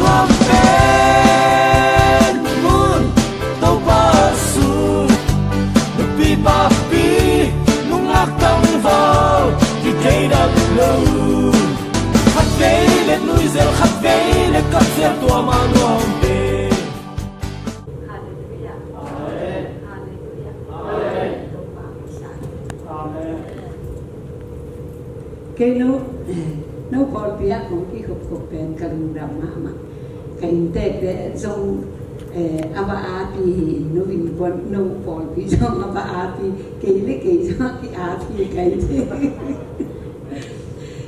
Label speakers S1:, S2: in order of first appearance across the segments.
S1: ความเป็นมูลตัวบาสูปีปาปีลุงอักตังวาวที่ใจดักลูขัดเวเล็ดลุยเซลขัดเวเล็ดกัดเซลตัวมาลวงเด
S2: cái nó bỏ bia cũng cái khúc bên cái đầm mà cái tết để trong aba api nó vinh quần nó bỏ bia trong aba api cái lấy cái trong cái api cái thế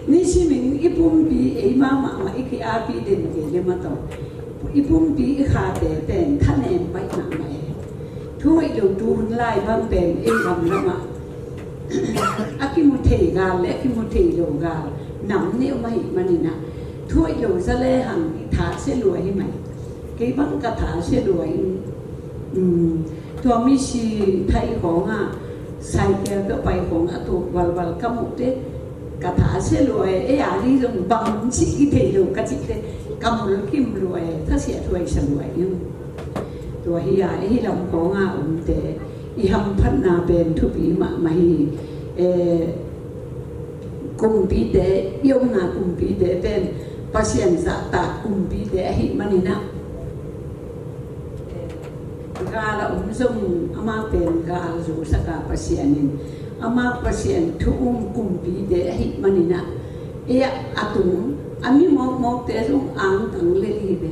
S2: ní si mình ipum bia ấy mà cái api đến cái lấy mà tao ipum bia khá để bên thân em bay mà mày thôi đầu tu lại băng bên em làm lắm mà akimuthi ga le akimuthi lo ga nam ne mai manina thoi lo sa le hang tha se luai hi mai ke bang ka tha se luai to mi si thai khong a sai ke ka pai khong a tu wal wal ka mu te ka tha se luai e a ri long bang chi ki the lo ka chi te ka mu kim luai tha sia thoi sa luai yu to hi a hi lam khong a te i ham phat na ben thu pi ma mai cùng bi de yêu na cùng bi de ben pasien za ta cùng bi de hi manina ga la sung ama pen ga zu saka pasienin ama pasien thu cùng bi de hi manina e atung ami mo te sung ang tang le li be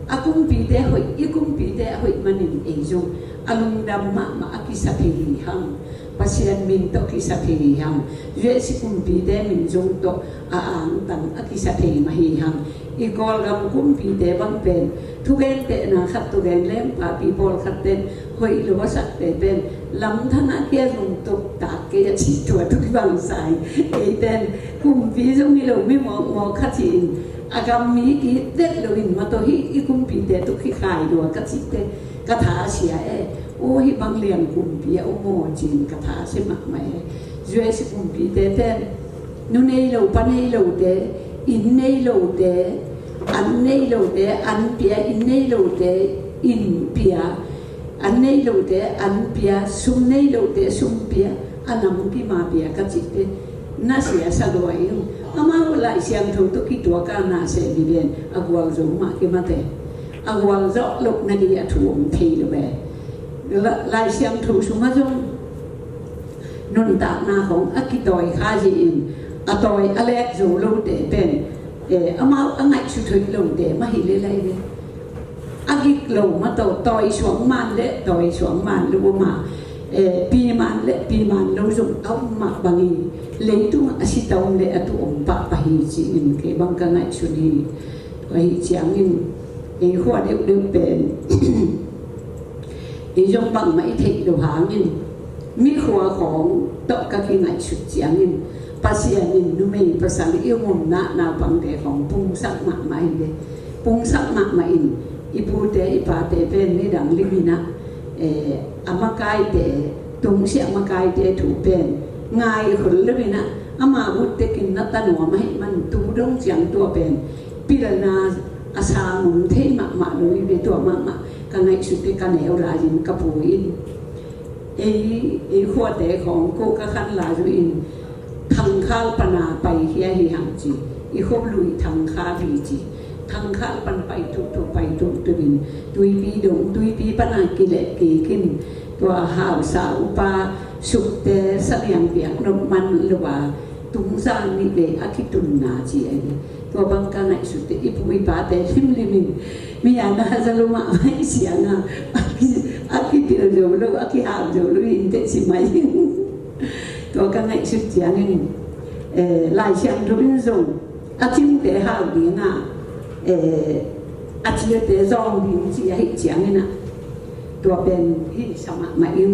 S2: akung bi de hoi ikum bi de hoi manin e jong alung dam ma akisa phi hang pasien min to kisa phi hang ye si kum pi de min jong to ang tang akisa phi ma hi hang I gol gam kum pi de bang pen thu gen te na khat tu gen lem pa pi bol khat ten hoi lo sak te pen lam thana kia lung to ta ke ya chi tu tu bang sai e ten kum pi jong ni lo mi mo khat chin agam mi ki det lo in ma to hi kum pi de tu khi khai do ka chi te ka tha sia e ô hi bang liang kum pi o mo chin ka tha se mak mai jue se kum pi te ten nu nei lo pa nei lo te in nei lo te an nei lo te an pia in nei lo te in pia an nei lo te an pia sum nei lo te sum pia anam pi ma pia ka chi te na sia sa lo ai ama lai siang tho to ki to ka na se bi ben agwal zo ma ki ma te agwal zo lok na di athuam thei lo be lai siang thu suma jong nun ta na hong akitoi kha ji in atoi alek zo lo te pen ama angai su thoi lo te ma hi le lai le agik lo ma to toi suang man le toi suang man lu ma pi man le pi man lo jong au ma bangi le tu asi taung le atu om pa pa hi ji in ke bang ka ngai su ni ai chiang in e khwa de penอีจงบังไม่เทกดูหางินมีขวาของตกกะกินไหนสุดเจียงินภาษางินดูไม่ภาษาเอี้ยวมุมนาบังเดของปุงสักหมากไม่เดปุงสักหมากไม่อินอีพูเตอีปาเตเป็นไม่ดังลิมินะอามาไกเตตุงเสียมาไกเตถูเป็นง่ายคนลิมินะอามาบุตรกินนัตตาหนัวไม่มันตูดงเสียงตัวเป็นพิจารณาอาสามุนเทมาเลยเป็นตัวมากันในสุดที่กันแนวลาจินกระปุยขวดเดของโคกะขันลาจุอินทางข้าวปนาไปเฮียหิหังจีขวบลุยทางข้าวีจีทางข้าวปันไปทุกไปทุกตัวบินตุยปีดงตุยปีปนากิเลกีกินตัวหาวสาวปาสุกเตสเลียงเปียกนมมันหรือว่าตุงซางนิเบอคิตุนนาจีไอตัวบางกันในสุดที่อีปุยปาเตลิมมีอันนั้นจะรู้มาไม่เสียนะอาคิติโจลูอาคิหาโจลูอินเตสิไม่ตัวกันในสุดอย่างนี้หลายเชียงทุบินส่งอาทิตย์เตะหาดีนะอาทิตย์เตะซองดีจีให้เชียงนี่นะตัวเป็นที่สมัครมาอิม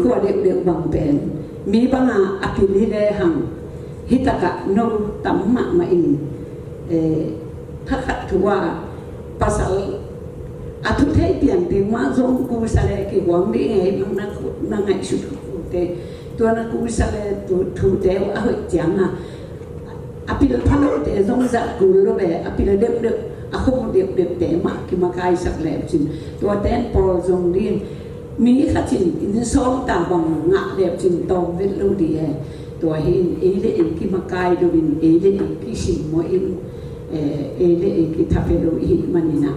S2: ขั้วเด็กบางเป็นมีบางอาคิลิเลหังฮิตากะโนตัมมะมาอินถ้าขัดถือว่าภาษาอาทุเทเปลี่ยนถึงว่าทรงกูสเลกิหวังดีไงนั่งไงสุดเตตัวนักกูสเลตัวถูเตวเอาจังอ่ะ apil phalo te zong za gul lo be apil dep dep akhung dep dep te ma ki ma kai sak le chin to ten pol zong din mi kha chin in som ta bang nga le chin tong vet lu di e to hin e le ki ma kai do bin e le ki sim mo in e le ki thapelo hi manina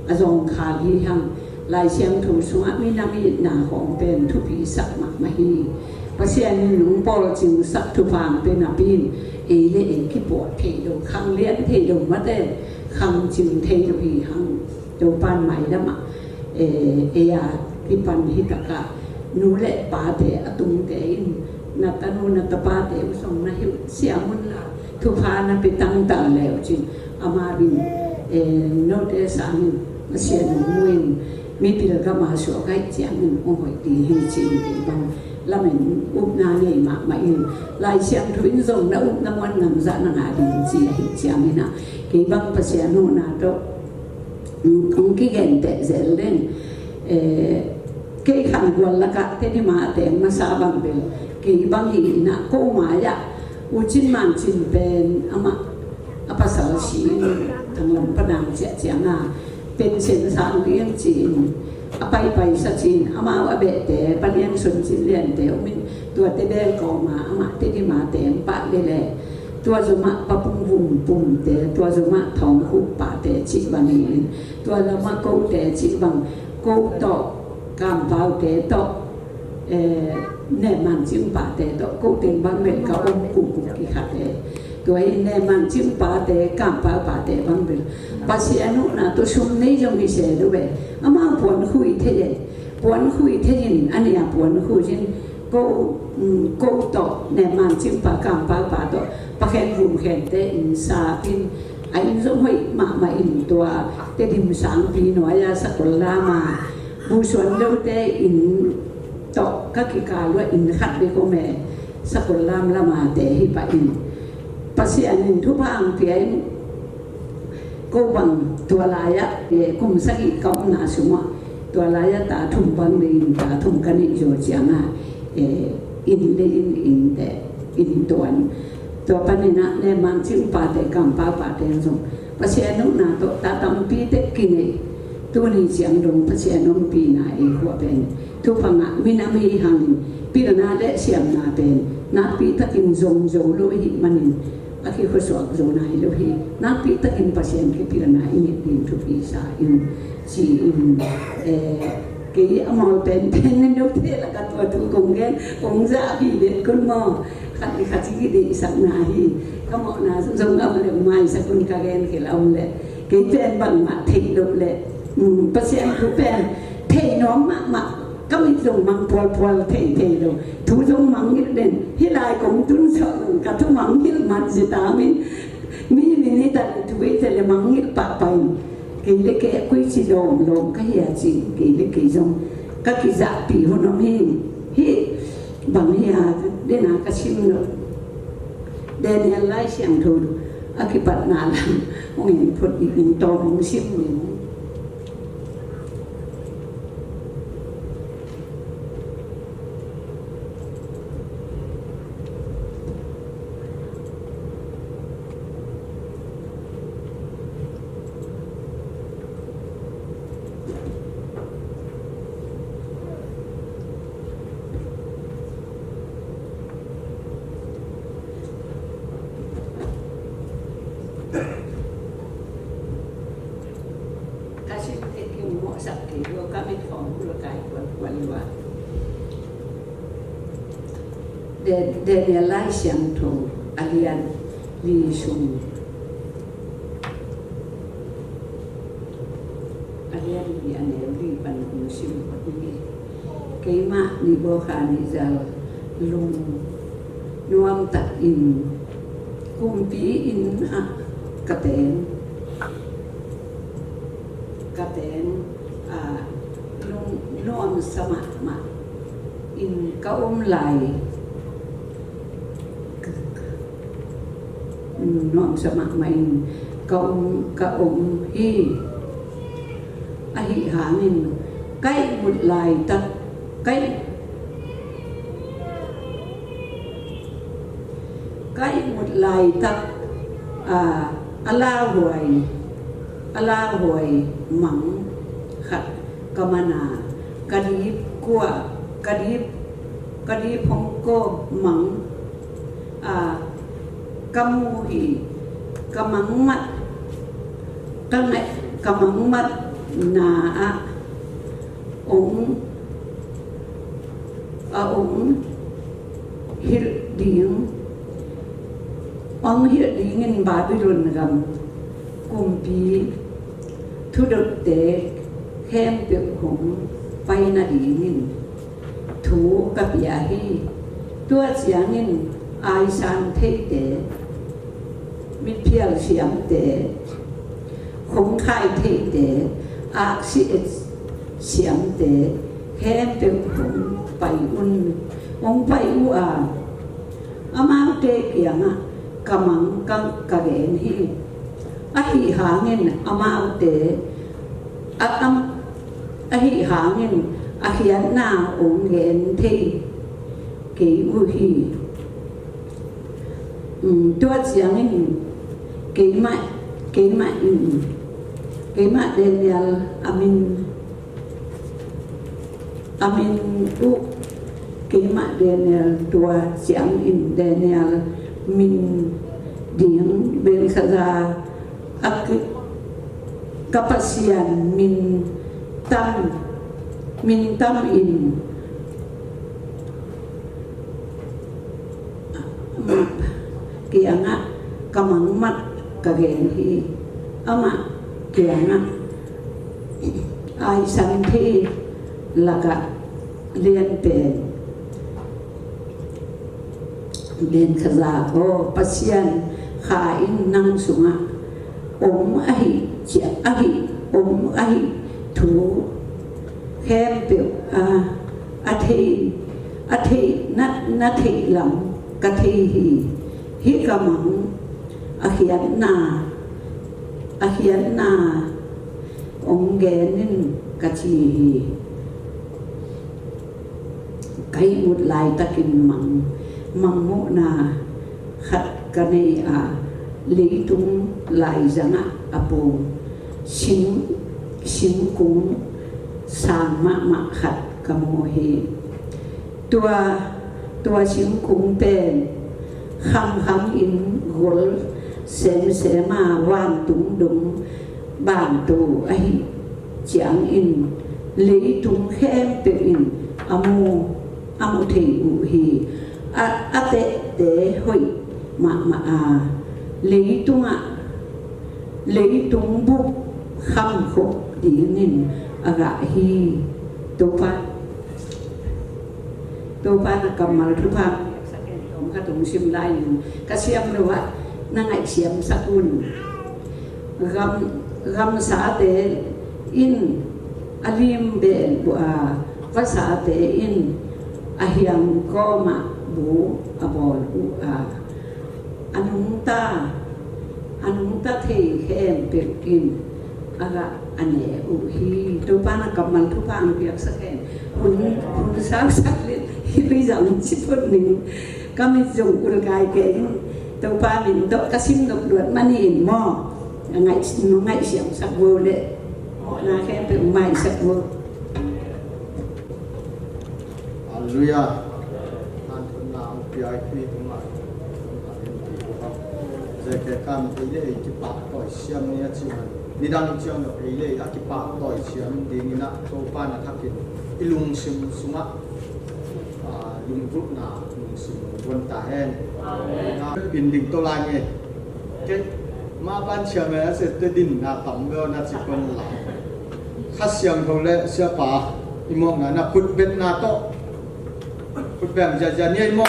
S2: azong kha hi hang lai siam thu sunga mi na mi na hong pen thu pi sak ma ma hi pasien lung pol ching sak thu phang pe na pin e le ki po the do khang lien the do ma te khang ching the do hi hang do pan mai da ma e ya ki pan hi ta ka nu le pa te atung te in na ta nu na ta pa te song na hi siamun la thu pha na pe tang ta le chin ama bin no te sa min pasien muin mi pi ga ma so kai chiang min o hoi ti hi chin ti bang la mình na nhảy mà in lại xem thuyền rồng đã na ngoan ngầm dạ na ngã đi gì hết xem mình à cái băng bác sĩ nó na đó cũng cái gen tệ dễ lên cái khăn quần là cả thế thì mà tiền mà sao bằng bền cái băng gì na cô mà ya ucin man chin ben ama apa salah si thằng lòng padang chiang na pen sen sang riêng chin apa sa chin ama wa be te palian sun chin lian te min tua te bel ko ma ama te di ma te pa le le tua zuma pa pum vum pum te tua zuma thong khu pa te chi bani tua la ma ko te chi bang ko to kam pau te to ne man chim pa te to ko ten bang me ka om ku ku ki kha te tua ne man chim pa te kam pa te bang bel pasianu na to sum nei jong ni se do be ama puan khui the yin ania puan khui jin ko to ne man chim pa kam pa to pa khen rum khen te in sa pin ai zong hoi ma in tua te dim sang pi no ya sakola ma bu suan lo te in to ka ki ka lo in khat be ko me sakola la ma te hi pa in pasian in thu phang pi ai cô bằng tua lại á để cùng sắc ít công na xuống á tua lại á ta thùng bằng đi ta thùng cái này rồi chẳng à in để in tuần tua pan này nè để mang chim pa để cầm pa rồi bác sĩ nó na to ta tâm pi để kinh này tua này chẳng đồng bác sĩ nó pi này của bên thu phang á mình am hi hàng pi là na để xem na bên na pi ta kinh zong zong lối hi manin aki khosok zona hilo hi na pi ta in pasien ki pirana in tin tu pi sa in si in ke amol pen pen no te la ka tu kong za bi de kun mo khat ki de sak na hi ka mo na zong am le mai sa kun ka gen ke la om le ke pen bang ma thei lo le pasien ku pen thei no ma các mình dùng mang pol thầy đâu thu dùng mang như đền hi lại cũng tuân sợ cả thu mang như mặt gì ta mình ta thu bây giờ là mang như bạc bày cái lệ cái quý chỉ lồng cái gì chỉ cái lệ cái dùng các cái dạ bị hôn nó hi bằng hi để nào cái sim rồi để nhà lại xem thôi cái bạn nào làm mình phật mình to mình sim mình để lại xem thổ alian li sung alian li ane li pan musim pati cái mà ni bo kha ni zal lung nuam ta in kum pi in katen lung nuam sama ma in kaum lai nuam sama main kaum hi ahi hangin kai một lai ta cái một lai ta ala huai mang khat kamana kadip kwa kadip hongko mang kamu hi kamang mat na ông hiện điên ông hiện điên in Babylon gam cùng bi thu được tế khem biểu hùng bay na điên in thủ cặp giả hi tua giang in ai san thế tế mít phiêu xiêm tế không khai thế tế ác sĩ xiêm tế khem biểu hùng bay ông bay amang te kianga kamang kang karen hi ahi hangin amang te ahi hangin ahian na ong gen the ke u hi tuat siangin ke ma Daniel amin u cái mà Daniel tua siang in Daniel min dieng ben khaza ak kapasian min tam in kianga kamang mat kagen hi ama kianga ai san thi laga liên bền bên khaza o pasien kha in nang sunga ahi thu khem biểu athi na thi lam ka thi hi kamang ahian na ông genin ka chi cái một lại takin mang mo na khat kanei lý tung lại zanga apo sim kung sang ma khat kamo hi tua sim kung pen kham in gol sem ma wan tung dum ban tu ai chiang in lý tung khem pe in amu thì hi ate te hoi ma lấy tung bu kham khổ đi nên aga hi topa na kamal rupa ông ka tung sim lai ka siam lewa na ngai siam sakun gam sa te in alim be va sa te in ahiam ko ma bu abol anung ta thi khem pekin aga ane hi to pa na kamal thu pa ang piak sa khem hun sa lit hi jang chipot ning kami jong ul kai ke to pa min to kasim nok duat mani mo ngai siang sak wo le na khem pe mai sak wo
S3: Hallelujah. Nanti nam PIP kumai. Jadi kan ini kita toy siam ni aja. Di dalam siam nak ini kita toy siam di ni nak sopan nak hakin. Ilung sim sunga. Ilung grup na ilung sim buan tahen. Binding tolak ni. Jadi makan siam ni setedin na tampil na cikon lah. Khas siam tu le siapa imong na put bet na to. Put bang jajannya mo.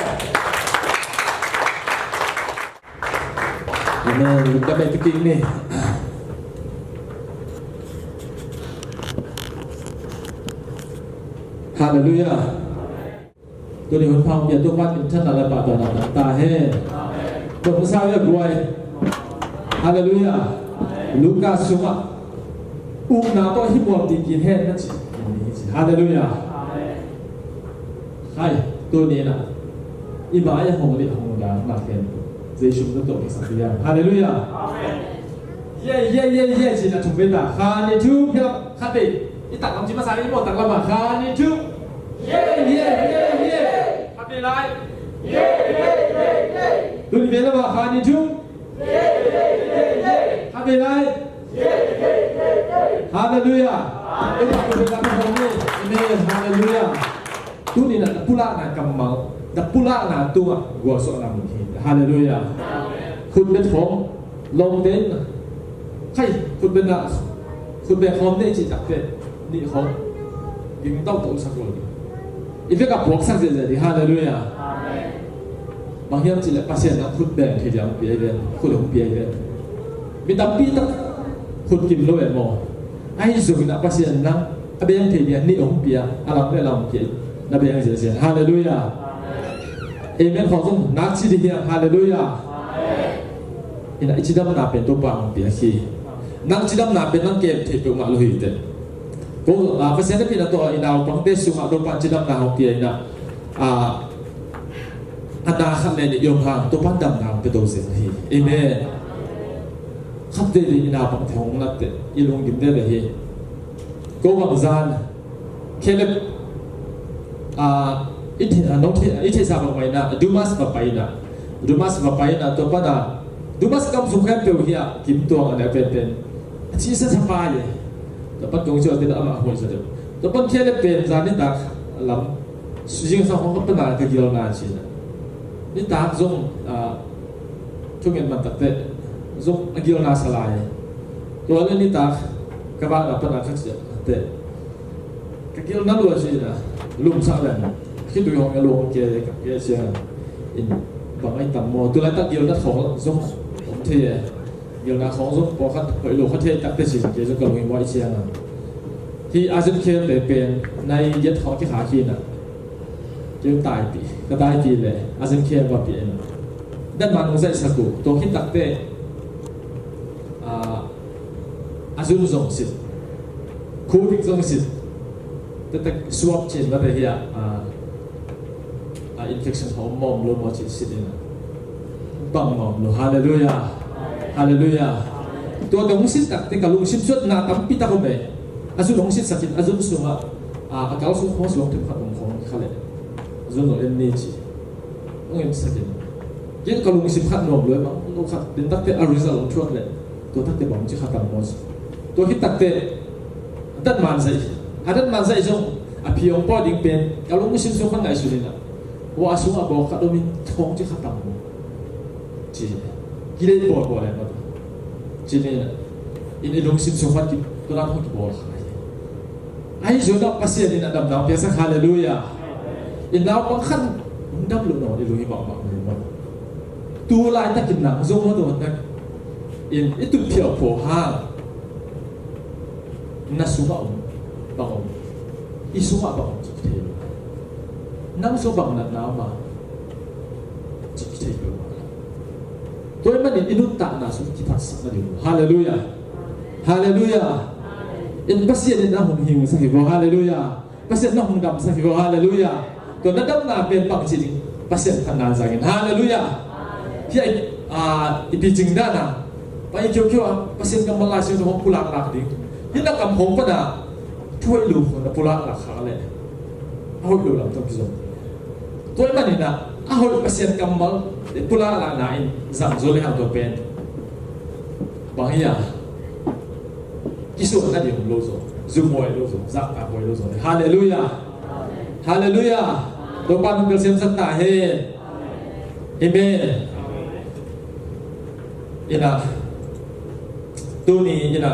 S1: Amen. Kita baik fikir ni. Hallelujah. Tuhan Tuhan pang dia Tuhan insan dalam pada nama Tahe. Tuhan saya buai. Hallelujah. Lukas semua. Nato hibur di kiri nanti. Hallelujah. Hai, tu ni na. Iba ayah hong li hong dah makan.
S4: Yesus itu tuh kesaksian. Haleluya. Ye sih nak cuma dah. Khani tu kita kata itak kamu cuma saya mau tak lama. Khani tu. Ye. Kata lain. Ye. Tu ni bela bah khani tu. Ye. Kata lain. Ye. Haleluya. Ini aku berkata kami. Amen. Haleluya. Tu ni nak pula nak kamal. Nak pula nak tu gua seorang mungkin. Haleluya. Kunเป็นผมลงเด่นใครคุณเป็นอะคุณเป็นหอมได้จิตจักเด็ดนี่หอมยิ่งต้องตัวสักคนอีกเรื่องกับพวกสักเจดีฮาเลลูยาบางอย่างจิตละภาษาหนักคุณเป็นที่ยังเปลี่ยนเรื่องคุณหลงเปลี่ยนเรื่องมีตั้งปีตั้งคุณกินโลเอโมไอ้สุนัขภาษาหนักอาเบียงที่ยังนี่องเปลี่ยนอาลังได้ลองเปลี่ยนนับเบียงเสียฮาเลลูยาเอเมนขอส่งนักชีวิตยังฮาเลลูยาอินะอิจิดัมนาเป็นตัวปังเปียคีนังจิดัมนาเป็นนังเกมที่เป็นมาลุยเด็ดก็ภาษาที่เป็นตัวอินาวปังเตสุมาตัวปังจิดัมนาของเปียนะอันนาขันเลนยมหางตัวปังดำน้ำเป็นตัวเสียฮีเอเมนขับเดลิอินาวปังทองนัดเด็ดอิลุงกิมเดเลยฮีก็วังซานเคเลบน้องอิเทซาบังไปนะดูมัสบังไปนะตัวปังนะดูมัสกำสุขแค่เปียวเฮียกิมตัวอันนี้เป็นชีสสบายเลยแต่ปัจจุบันจะเป็นอะไรหัวเสียแต่ปัจจุบันเป็นจานิตาลำสิ่งสำคัญก็เป็นอะไรที่เราหน้าชีนะนิตาจงช่วงเงินมันตัดเตะจงกิโลนาสลายตัวนี้นิตากระบะแบบเป็นอะไรที่เตะกิโลนาลัวชีนะลุมสักเลยคิดดูอย่างลุงเกย์กับเกย์เชียร์อินบางไอ้ต่ำโมตัวนั้นตั้งกิโลนาของจงที่อย่างนั้นของสุพอขัดไปหลวงขัดเทจักรสิ่งเกี่ยวกับวิวัยเชียงที่อาเซียนเคียนเป็นในยัดของที่ขาคีน่ะเกี่ยวตายปีก็ตายปีเลยอาเซียนเคียนว่าปีนด้านมันองค์ใส่สกุลตัวคิดตักเตอาซุนทรงสิทธิ์คูบิกทรงสิทธิ์แต่สวอปเชนว่าเป็นเฮียอินเฟคชั่นของมอมลมจิตสิทธิ์นะบังมอมลฮาเลลูยาฮาเลลูยาตัวดงสิทธิ์แต่กับลุงสิทธิ์สุดนาตั้มพิตาคมเบอาซุนดงสิทธิ์สักอาซุนสุงะอาเกาสุงของสุงถึงขัดองของเขาเลยอาซุนโนเอ็นเนจิองเอ็นสักยิ่งกับลุงสิทธิ์ขัดนวมเลยมั้งลุงขัดเป็นตักเตออาริซาลงช่วงเลยตัวตักเตบังจิขัดตั้มมอสตัวคิดตักเตดัดมันใส่ดัดมันใส่จงอภิยงปอดิ้งเป็นกับลุงสิทธิ์สุงขัดไหนสุดนี่นะว่าสุงะบอกขัดโดมิท้องจิขัดตั้มจีกิเลสบอลอะไรมาดูจีเนี่ยอินลุงสิบสองวันกิตัวนั้นเขากี่บอลขายไอ้จุดนั้นภาษาเนี่ยดำน้ำเพียงสักฮาเลลูยาอินดาวบางขั้นดับลูกน้องอินลุงฮิบอกมาตัวลายตะกินหนังzoomมาตัวนั้นอินituเพียวโผล่านัสุบะบางอิสุบะบางจิตเทียนั่งสุบะนัดน้ำมาจิตเทียตัวมันอินุตตานาสุกิปัสสะนั่นเองฮาเลลูยาฮาเลลูยาอินภาษาเนี่ยนะหุ่นหิวสักทีบอกฮาเลลูยาภาษาเนี่ยหุ่นดำสักทีบอกฮาเลลูยาตัวนั้นดำนาเป็นบางจริงภาษาขนาดสักทีฮาเลลูยาที่อีพีจริงด้านน่ะไปเกี่ยวภาษากำมลายสิ่งของผู้หลักหลักดิ้งที่นักกำพงก็น่ะช่วยลูกคนผู้หลักหลักขาเลยเอาลูกหลังต้องพิจารณาตัวมันนี่นะเอาภาษากำมลผู้หลักหลักไหนสั่งโซเลหันตัวเป็นบางอย่างที่สุดนั่นเองโลโซซูมวยโลโซซักตาบวยโลโซฮาเลลูยาฮาเลลูยาตัวปันเกิดเสียงสัตตาเฮเอเมนอินะตัวนี้อินะ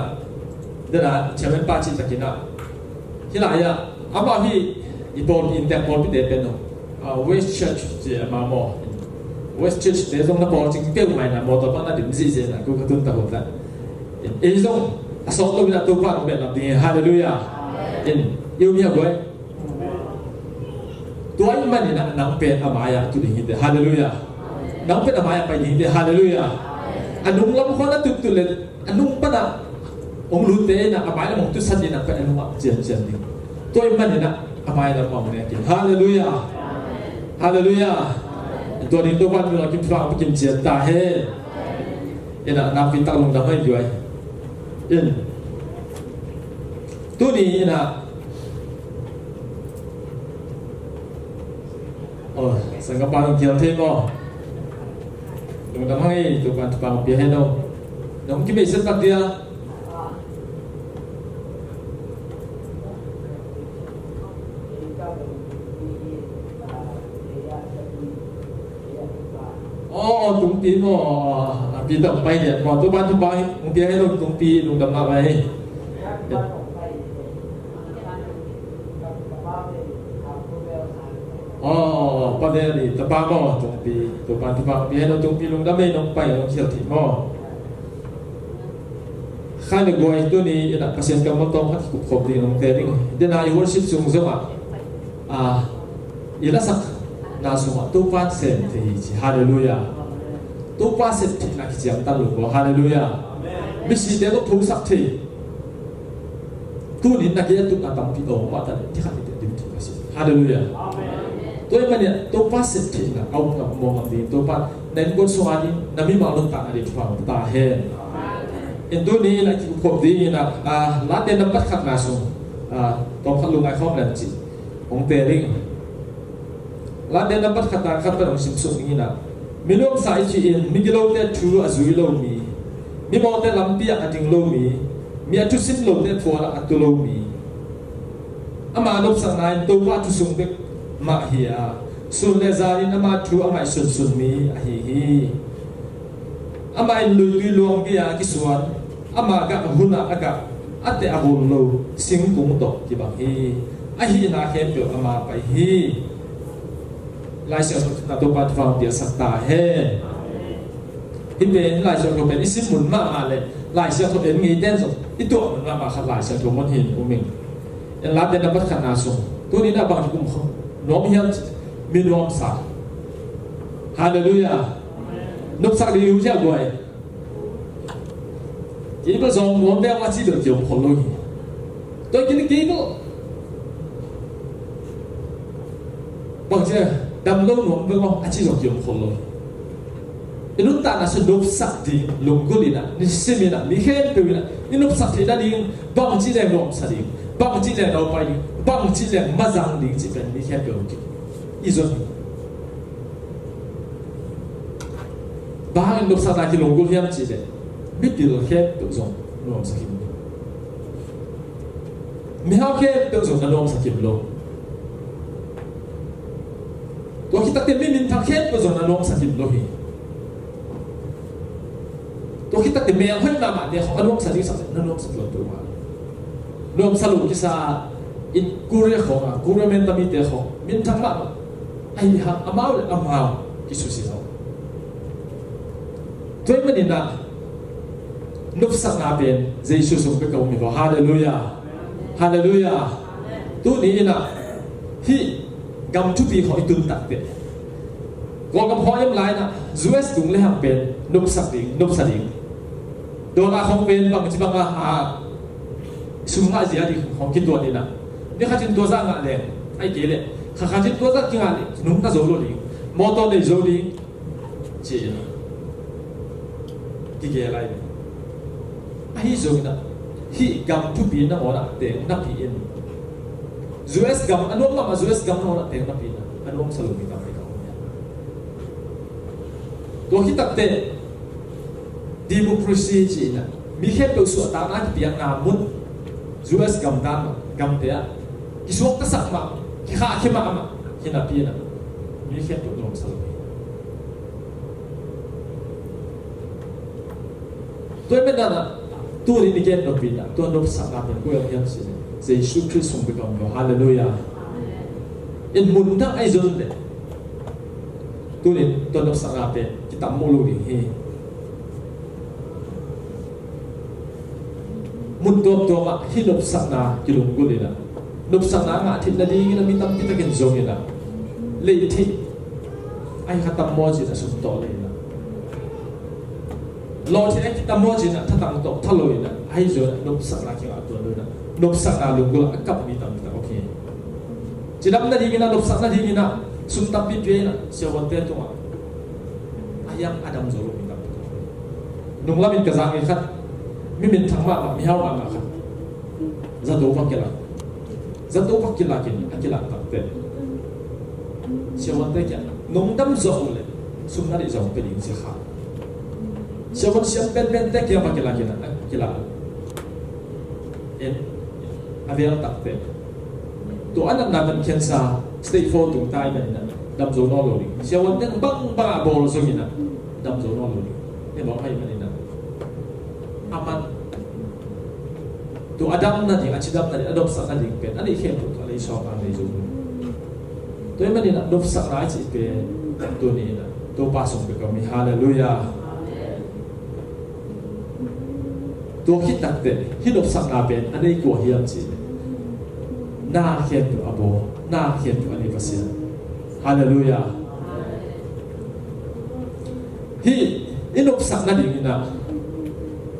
S4: เดี๋ยวนะเชื่อเป็นป้าจิตตะกินะที่ไหนอะอามาที่อีบอลอินเตอร์บอลที่เด็ดเป็นเนาะเวสเชอร์ชเจมาโมเวสเชอร์ชเดี๋ยวตรงนั้นบอลจริงเปี้ยวใหม่นะบอลตัวนั้นน่ะดิ่งซีเจนะกูกระตุ้นตะหุ่นละอีตรงสองตัวนี้ตัวป้าเป็นแบบนี้ฮาเลลูยาอินยูมีอะไรตัวอิมันนี่นะนังเป็นอามายะตุดิหินเดฮาเลลูยานังเป็นอามายะไปดิหินเดฮาเลลูยาอันนุ่งลำคนนั้นตุเลยอันนุ่งปะนะองค์รุ่นเตนะอามายะมองตุสันนี่นะเป็นอันนุ่งเจียนนี่ตัวอิมันนี่นะอามายะมองเนี่ยกินฮาเลลูยาฮาเลลูยา ตัวนี้ตัววันเรากินฟังไปกินเจียตาเฮเอ็นนับวิตาลงดำให้ด้วยเอ็นตัวนี้นะสังกัปปะเกี่ยวเทมลงดำให้ตัววันฟังเปียให้เราน้องกินไปสักตัดเดียวตรงปีนปีต่อไปเนี่ยก่อนตัวบ้านทุกบ้านตรงปีให้เราตรงปีลงดำมาไปประเด็นนี้ตะบ้าบ่ตรงปีตัวบ้านทุกบ้านปีให้เราตรงปีลงดำไม่ลงไปลงเขียวถิ่นบ่ข้าในกวยตัวนี้นะเปอร์เซ็นต์กำลังต้องพัฒนาควบดีลงเตลิ่งเดี๋ยวนายวันชิดสูงจังอ่ะอีละสักนาสุมาตัวบ้านเซนที่ฮาเลลูยาตัวป้าเสร็จที่นักเจียมตั้งหลวงพ่อฮาเลลูยาไม่ใช่เดี๋ยวทุกสักทีตัวนี้นักเจียมตุกนักตั้งปีโอมาแต่ที่ขัดที่ดิ้นที่ก็สิฮาเลลูยาตัวนี้เนี่ยตัวป้าเสร็จที่นักเอาหนักมองมันดีตัวป้าเน้นคนสวานีนั่นไม่มาลงตาอะไรฟังตาเห็นอินตัวนี้นักที่ผมดีนะลาเดนนับปัดขัดนาสุต้องขัดลุงไอคอมแลนจิองเตลิงลาเดนนับปัดขัดตาขัดเป็นองสิมสุนี่นะมีน้องสายจีนมีกิโลเตทูอาจุยโลมีมอเตลำเปียอดิงโลมีอัตุสินโลเตฟัวละอัตุโลมีอามาลบสังนายตัวว่าทุสุงเด็กมาเฮียส่วนเลซาลินอามาทูอามาสุนมีอาฮีอามาลุยลวงเบียกิสวนอามากับหุนาอากาอัตเตอาบุลโลสิงกุงตกที่บังฮีอาฮีนาเข้มเปียวอามาไปฮีลายเสียงนักตัวปัดฟังเดียสักตาเฮที่เป็นลายเสียงตัวเป็นอิสิมุนมาเลยลายเสียงตัวเอ็นงี้เต้นสุดที่ตัวมันมาขัดลายเสียงตัวมันเห็นกูมิงยันรับเดินนับปัดขันนาส่งตัวนี้น่าบางกุมเขาน้องยันมีน้องสักฮาเลลูยานุบสักดีอยู่เจ้าบ่อย基本上我们要记得就好容易，对，今天基本，或者ดำลงหลวงเมื่อว่าอาชีพของโยมคนเลยอินุตตานะสุดสักดีลงกุลีนะนี่เสมีนะมีแค่ตัวนะอินุสักดีนั่นเองบางทีแรงลงสักดีบางทีแรงเราไปบางทีแรงมาจังดีจีเป็นมีแค่ตัวจีอีส่วนบางอินุสักดีลงกุลียังจีเลยไม่ติดแค่ตัวจงลงสักทีไม่เอาแค่ตัวจงกันลงสักทีลงตัวคิดตั้งแต่ไม่มีทางแค่ตัวจงนั้นลงสักทีโลหิตัวคิดตั้งแต่เมียให้นามาเดียวของลงสักทีสักทีนั้นลงสักทีตัวมาลงสรุปที่ซาอินกูเรียของกูเรียมันตมีเดียวของมินทั้งนั้นไอ้ฮะอามาเลยอามากิสุสิเขาตัวมันนี่นะนุบสักนาเป็นเจสุสมเป็นกับมีว่าฮาเลลูยาฮาเลลูยาตัวนี้นะที่กำทุกปีของตุนตัดเด็ดกองกำพอยังไรนะจูเอสตุงเลยหักเป็นนุบสักดิ่งโดนอาของเป็นบางทีบางสุ่มหาเสียดีของกินตัวนี้นะนี่ข้าจินตัวสร้างอะไรไอ้เกลี่ยข้าจินตัวสร้างกินอะไรนุ่งตาโจโรดีมอตอนในโจดีเจี๋ยที่เกลี่ยอะไรไอ้โจนะที่กำทุกปีนะหัวหน้าเด็กนับปีนจูเอสกัมอันนู้นมาจูเอสกัมโน่นเต็มนับปีนะอันนู้นสรุปมีตั้งไปเขาเนี่ยตัวที่ตัดเตะดีโมคราซีจีนะมีแค่ตัวส่วนต่างนั้นเพียงนามุนจูเอสกัมดามกัมเตะกิสวกตะสักมากิข้าขี้มามาขี้นับปีนะมีแค่ตัวลงสรุปตัวไม่ได้นะตัวนี้เกณฑ์นับปีนะตัวนับสักนาเป็นกูยังยังสิเจสุคริสต์ทรงเป็นองค์ฮาเลลูยาอินมุนทั้งไอโซนเลยตัวนี้ตัวนับสังอาเป็นกิตามูลูดิเฮมุนตัวมาที่นับสังนากิลุงกุลีนะนับสังนางาที่นาดีกินมีตั้มที่ตะกินโจกินะเลยที่ไอขัตมอจินะสุดโตเลยนะรอที่ไอกิตามอจินะถ้าตั้งโตทะลุยนะไอโซนนับสังนาคิงอาตัวเลยนะนุบสักนาลุงกุลกับมีตั้งแต่โอเคจีดำนาดีกินะนุบสักนาดีกินะสุนทรปีเปียนะเสียวันเตะตัว yang adam zoro mi kam nung lamin ka zang khat mi min thangma mi haw ma khat zato vakila kin akila takte siawan te kya nung dam zo le sumna ri zo pe ding si kha siawan siam ben te kya vakila kin akila en avian takte to anan naman kensa stay for tung tai na dam zo no lo ri siawan te bang ba bol so gina dam zo no lo ri e mo hai manina aman tu adam na ding achidam na adop sa na ding pen ani khem tu alai so ka nei zo to e mani na adop sa ra chi pe tu ni na to pa song pe ka mi hallelujah to hit tak te hit op sa na pen ani ko hiam chi na khem tu abo na khem tu ani pasia hallelujah hi inop sa na ding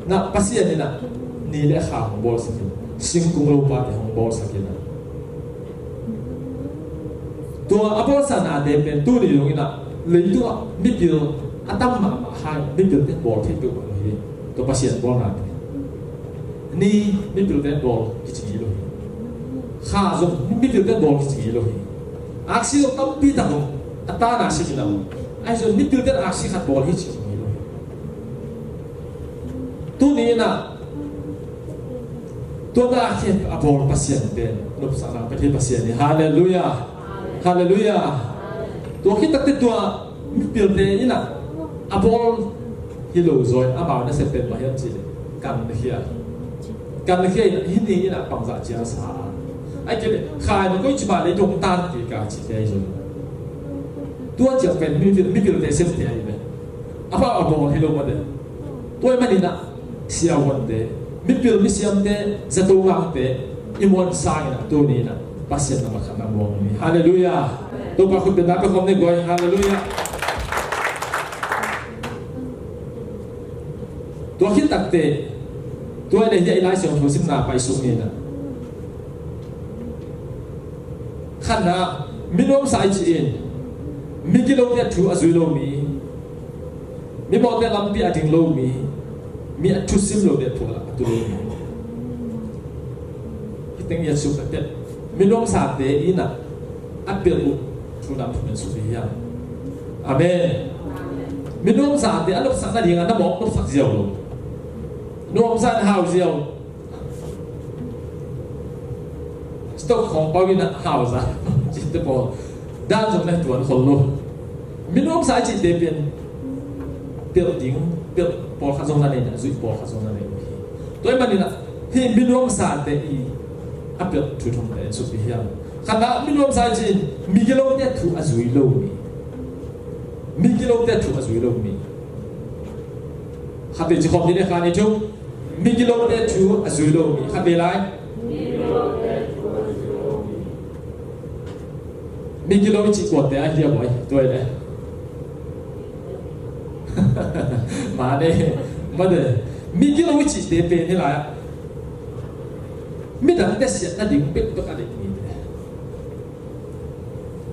S4: na pasia ni na ni le kha hong bol sakin sing kung lo pa hong bol sakin to abol sa na de pen tu ni long ina le tu mi pil atam ma ha mi pil te bol te tu hi to pasien bol na ni mi pil te bol ki chi lo kha zo mi pil te bol ki chi lo hi aksi lo tam pi ta ho ata na si na ai zo mi pil te aksi khat bol hi chi lo tu ni naตัวน่าเขียนอภรปัสยันเป็นนุบสานาประเทศปัสยันนี่ฮาเลลูยาฮาเลลูยาตัวคิดตั้งแต่ตัวมิเปลี่ยนเลยนี่นะอภรฮิโลซอยอาบ่าวนั่นเสร็จเป็นมาเฮียนจีกันเฮียฮินนี่นะปังจากเจ้าสาไอ้เจ้าขายมันก็จะมาเลยยงตานกี่กาจีได้จนตัวจะเป็นมิเปลี่ยนเลยเสร็จเดียวเลยอาบ่าวอภรฮิโลมาเดตัวมันนี่นะเสียวันเดมิเปลี่ยนมิเสียมเดจะตัวงามเดอิมวันสายนะตัวนี้นะปัสยันนะมาขันน้ำวงนี้ฮาเลลูยาตัวพระคุณเป็นนักประคองในก้อยฮาเลลูยาตัวคิดตักเตตัวในที่ไอ้ไล่เสียงถูกสิบนาไปสุนีนะขันนะมิโนมสายจีนมิกิโลเตถูอาจุยโลมีบอกแต่ลำปีอาทิงโลมีอัตุซิมโลเดตัวละตัวนี้ที่ตั้งยันสุขเด็ดมิน้องสาเดอีน่ะอัดเปลุทุนำเป็นสุริยาอาเมนมิน้องสาเดอันลบสักนาทีงั้นน้ำหมอกลบสักเดียวลงน้องสาหาวเดียวสต๊อกของปาวินะหาวซะจิตเตปอด้านตรงนั้นตัวคนลงมิน้องสาจิตเดเป็นเปลี่ยนดิ้งเปลี่ยนปอลข้าจงนั่นเองนะจุดปอลข้าจงนั่นเองตัวมันนี่นะที่มิน้องสาเดอีอัปเดตทุกทางเลยสุดที่ยามขณะมิน้องสาจีมีกิโลเมตรถูกอาจุยโลมีกิโลเมตรถูกอาจุยโลมีขัดเดือดความนี้ในการนี้จุมีกิโลเมตรถูกอาจุยโลมีขัดเดือดไรมีกิโลเมตรจีกว่าแต่ไอ้เดียวบ่อยตัวเลยมาเด้มาเด้มีกิโลเมตรจีเดเป็นนี่แหละไม่ดังแต่เสียนั่นดิ่งเป็ดตัวอะไรนี่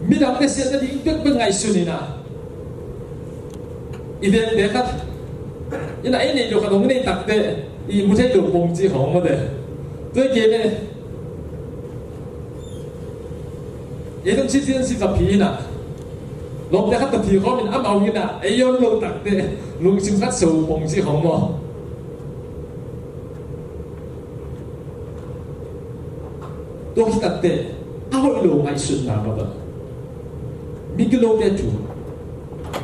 S4: ไม่ดังแต่เสียนั่นดิ่งเป็ดเป็นไงสุนีนะอีเดนเด็กครับยังไงนี่อยู่ขนมนี่ตักเตะอีมุ้งใช้หลุมปงจีของมาเด้ตัวเกเนี่ยยังต้องชี้เทียนสิกับผีน่ะลงแต่ขัดตะทีเขาเป็นอ้ำเอาอย่างน่ะไอ้ย้อนลงตักเตะลุงชิมคัดสูปงจีของมาตัวคิดตัดเตะเอาไอ้โลไอ้สุดน้ำมาบ้างมีกิโลเมตร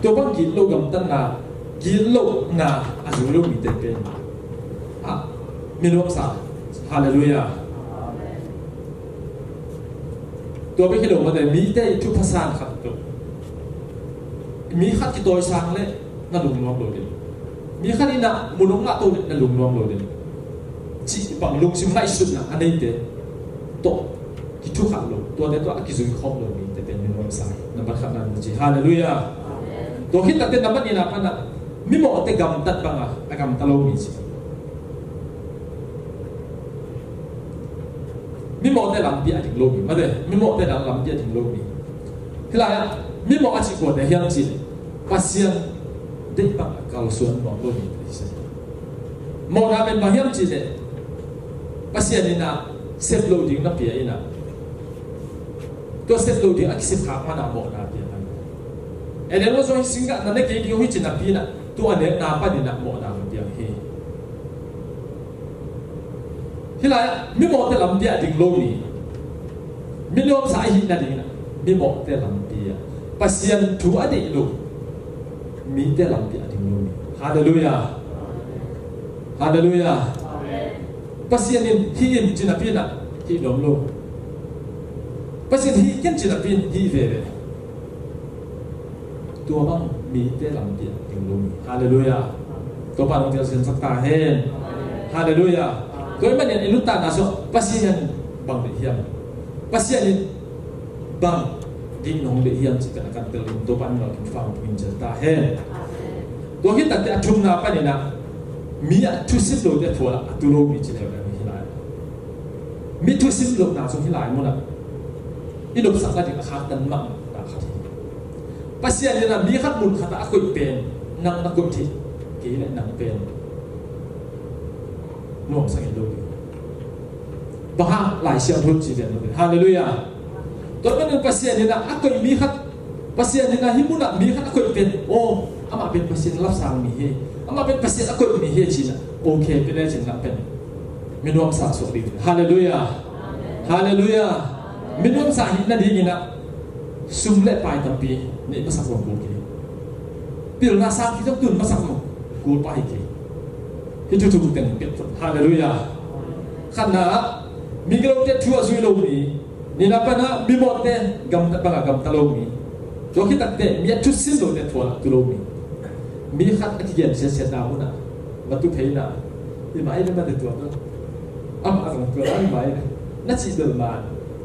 S4: ตัวบางกิโลกำตั้งนากิโลนาอาจุโลมีเตเป็นอ่ะมีโลกสาฮาเลลูยาตัวไม่กิโลมาแต่มีได้ทุกภาษาขัดตัวมีขัดที่ตัวช้างเลยนั่นลุงน้องโลดิมีขัดนี่นะมุนงละตัวนั่นลุงน้องโลดิจีบังลุงชิมไอ้สุดนะอันนี้เตตัวที่ทุกขัดลงตัวนี้ตัวกิจุยคอมลงมีแต่เป็นมิโนสายนับขัดนั้นจีฮาเลลูยาตัวคิดตัดเต็มนับนี่นะพันนะมิโมเตกำตัดบังอ่ะกำตะโลมีจีมิโมเตลำปีอาทิงโลมีมาเด้มิโมเตลำปีอาทิงโลมีคืออะไรอ่ะมิโมอาชิโกเตเฮียงจีปัสยัน ได้ปักเกาส่วนบอกโลกนี้ที่สุดโมนาเป็นบางอย่างจีเดปัสยานินาเซฟโลดิ้งนับเปียอินะตัวเซฟโลดิ้งอักเสบขามานาโมนาเปียนั้นเอเดนว่าส่วนสิ่งนั้นนั่นเกี่ยวกับจินนับปีนะตัวอันนี้นาปดินะโมนาเปียเฮที่ไรมิโมเตลำเปียดิ้งโลนี้มิโลมสายหินนั่นเองนะมิโมเตลำเปียปัสยานถูอดีตลูกมีเตลำเปียดิ้งโลนี้ฮาเลลูยาฮาเลลูยาpasien hi jina pina hi nomlo pasien hi ken jina pin hi veve tua bang mi te lam dia ting lo mi haleluya to pa nong sen sakta hen haleluya to man yan iluta na so pasien bang de hiam pasien bang ding nong de hiam chi kan tel to pa nong kin fang pin ta hen to hi ta te athum na pa ni na mi a tu sit lo de thola tu lo mi chi leมีทุกสิ่งหลบหนาส่งที่หลายมุนะอินดบสักการะขาดดันมั่งตาขัดปัสยานี่นะมีขัดมุนขัดอากุยเป็นนังนักกุฏิกี่และนังเป็นน่วงสังเกตดูบางหลายเสียงทุนจีเดียนเลยฮาเลลูยาตัวนั้นปัสยานี่นะอากุยมีขัดปัสยานี่นะหิมุนะมีขัดอากุยเป็นโอ้อามาเป็นปัสยารับสั่งมีเฮอามาเป็นปัสยาอากุยมีเฮจีนะโอเคเป็นได้จริงนะเป็นมินวมสาสุริฮาเลลูยาฮาเลลูยามินวมสาหินนั่นดีกินะซุ่มเล็ดไปตั้งปีนี่ภาษาของกูกี่ปีหน้าสามที่ต้องตื่นภาษาของกูไปกี่ที่ทุกๆแต่งเปลี่ยนฮาเลลูยาขณะมีกลุ่มเด็กชั่วซุยโลมีนี่นับเป็นนะมีหมดเต้กำบังกำตะโลมีตัวคิดตั้งแต่มีทุกสิ่งโลเด็ดทั่วตุโลมีขัดที่เย็นเสียดาวนะมาตุเพย์นะที่มาไอ้เรื่องมันเด็ดตัวนั้นอามาของเกิดอะไรไหมนั่นจีเดินมา